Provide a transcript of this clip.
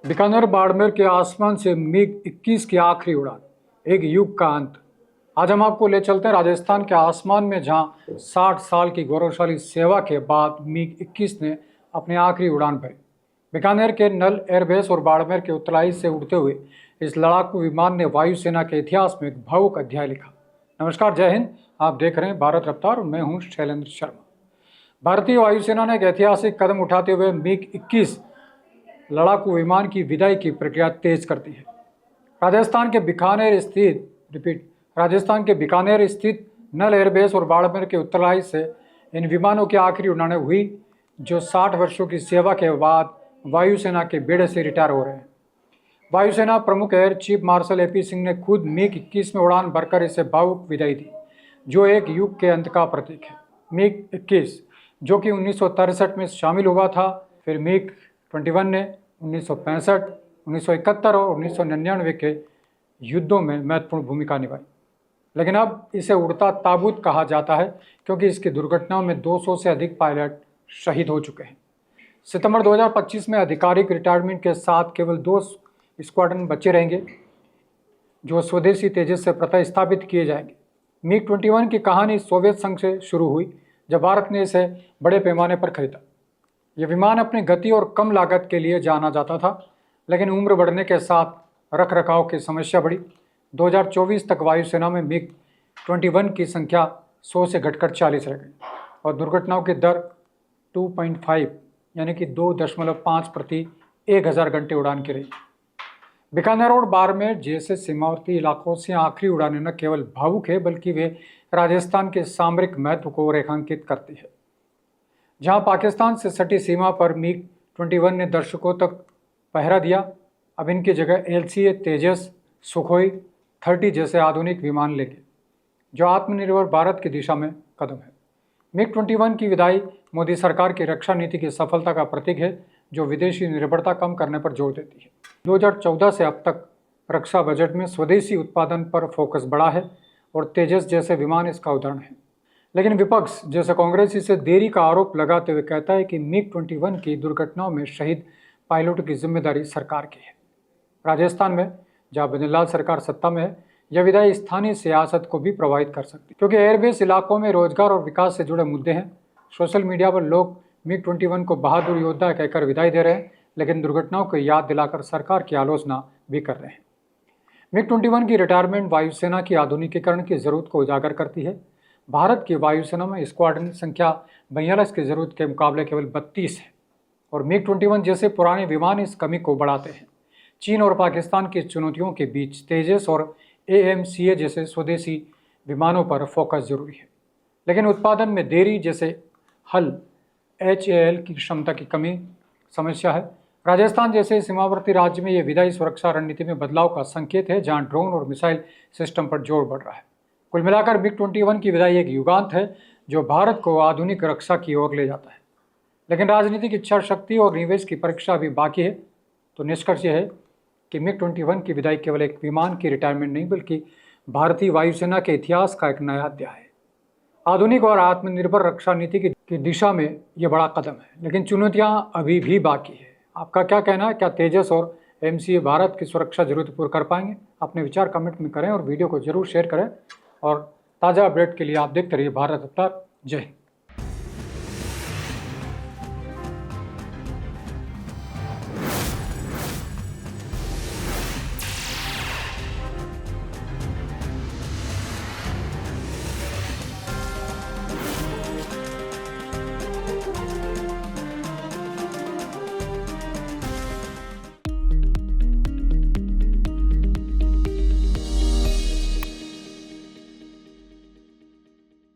बीकानेर बाड़मेर के आसमान से मिग-21 की आखिरी उड़ान, एक युग का अंत। आज हम आपको ले चलते हैं राजस्थान के आसमान में, जहां 60 साल की गौरवशाली सेवा के बाद मिग-21 ने अपनी आखिरी उड़ान भरी। बीकानेर के नल एयरबेस और बाड़मेर के उत्तलाई से उड़ते हुए इस लड़ाकू विमान ने वायुसेना के इतिहास में एक भावुक अध्याय लिखा। नमस्कार, जय हिंद। आप देख रहे हैं भारत रफ्तार और मैं हूं शैलेंद्र शर्मा। भारतीय वायुसेना ने एक ऐतिहासिक कदम उठाते हुए मिग-21 लड़ाकू विमान की विदाई की प्रक्रिया तेज कर दी है। राजस्थान के बीकानेर स्थित नल एयरबेस और बाड़मेर के उत्तरलाई से इन विमानों की आखिरी उड़ानें हुई, जो 60 वर्षों की सेवा के बाद वायुसेना के बेड़े से रिटायर हो रहे हैं। वायुसेना प्रमुख air chief marshal AP Singh ने खुद मिग-21 में उड़ान भरकर इसे भावुक विदाई दी, जो एक युग के अंत का प्रतीक है। मिग-21 जो कि 1963 में शामिल हुआ था, फिर मिग-21 ने 1965, 1971 और 1999 के युद्धों में महत्वपूर्ण भूमिका निभाई। लेकिन अब इसे उड़ता ताबूत कहा जाता है, क्योंकि इसकी दुर्घटनाओं में 200 से अधिक पायलट शहीद हो चुके हैं। सितंबर 2025 में आधिकारिक रिटायरमेंट के साथ केवल 2 स्क्वाड्रन बचे रहेंगे, जो स्वदेशी तेजस से प्रतिस्थापित किए जाएंगे। मिग-21 की कहानी सोवियत संघ से शुरू हुई, जब भारत ने इसे बड़े पैमाने पर खरीदा। यह विमान अपनी गति और कम लागत के लिए जाना जाता था, लेकिन उम्र बढ़ने के साथ रखरखाव की समस्या बढ़ी। 2024 तक वायुसेना में मिग-21 की संख्या 100 से घटकर 40 रह गई और दुर्घटनाओं की दर 2.5 यानी कि 2.5 प्रति 1000 घंटे उड़ान की रही। बीकानेर और बाड़मेर जैसे सीमावर्ती इलाकों से आखिरी उड़ानें न केवल भावुक है, बल्कि वे राजस्थान के सामरिक महत्व को रेखांकित करती है। जहां पाकिस्तान से सटी सीमा पर मिग-21 ने दर्शकों तक पहरा दिया, अब इनकी जगह LCA तेजस, सुखोई 30 जैसे आधुनिक विमान लेंगे, जो आत्मनिर्भर भारत की दिशा में कदम है। मिग-21 की विदाई मोदी सरकार की रक्षा नीति की सफलता का प्रतीक है, जो विदेशी निर्भरता कम करने पर जोर देती है। 2014 से अब तक रक्षा बजट में स्वदेशी उत्पादन पर फोकस बढ़ा है और तेजस जैसे विमान इसका उदाहरण है। लेकिन विपक्ष जैसे कांग्रेस इसे देरी का आरोप लगाते हुए कहता है कि मिग-21 की दुर्घटनाओं में शहीद पायलटों की जिम्मेदारी सरकार की है। राजस्थान में, जहां बनिलाल सरकार सत्ता में है, यह विदाई स्थानीय सियासत को भी प्रभावित कर सकती है, क्योंकि एयरबेस इलाकों में रोजगार और विकास से जुड़े मुद्दे हैं। सोशल मीडिया पर लोग मिग-21 को बहादुर योद्धा कहकर विदाई दे रहे हैं, लेकिन दुर्घटनाओं को याद दिलाकर सरकार की आलोचना भी कर रहे हैं। मिग-21 की रिटायरमेंट वायुसेना की आधुनिकीकरण की जरूरत को उजागर करती है। भारत की वायुसेना में स्क्वाड्रन संख्या 42 की जरूरत के मुकाबले केवल 32 है, और मिग-21 जैसे पुराने विमान इस कमी को बढ़ाते हैं। चीन और पाकिस्तान की चुनौतियों के बीच तेजस और AMCA जैसे स्वदेशी विमानों पर फोकस जरूरी है, लेकिन उत्पादन में देरी, जैसे हल HAL की क्षमता की कमी समस्या है। राजस्थान जैसे सीमावर्ती राज्य में यह विदाई सुरक्षा रणनीति में बदलाव का संकेत है, जहां ड्रोन और मिसाइल सिस्टम पर जोर बढ़ रहा है। कुल मिलाकर मिग-21 की विदाई एक युगांत है, जो भारत को आधुनिक रक्षा की ओर ले जाता है। लेकिन राजनीतिक इच्छा शक्ति और निवेश की परीक्षा अभी बाकी है। तो निष्कर्ष यह है कि मिग-21 की विदाई केवल एक विमान की रिटायरमेंट नहीं, बल्कि भारतीय वायुसेना के इतिहास का एक नया अध्याय है। आधुनिक और आत्मनिर्भर रक्षा नीति की दिशा में यह बड़ा कदम है, लेकिन चुनौतियां अभी भी बाकी है। आपका क्या कहना है? क्या तेजस और MCA भारत की सुरक्षा जरूरत पूरी कर पाएंगे? अपने विचार कमेंट में करें और वीडियो को जरूर शेयर करें। और ताज़ा अपडेट के लिए आप देखते रहिए भारत रफ्तार। जय हिंद।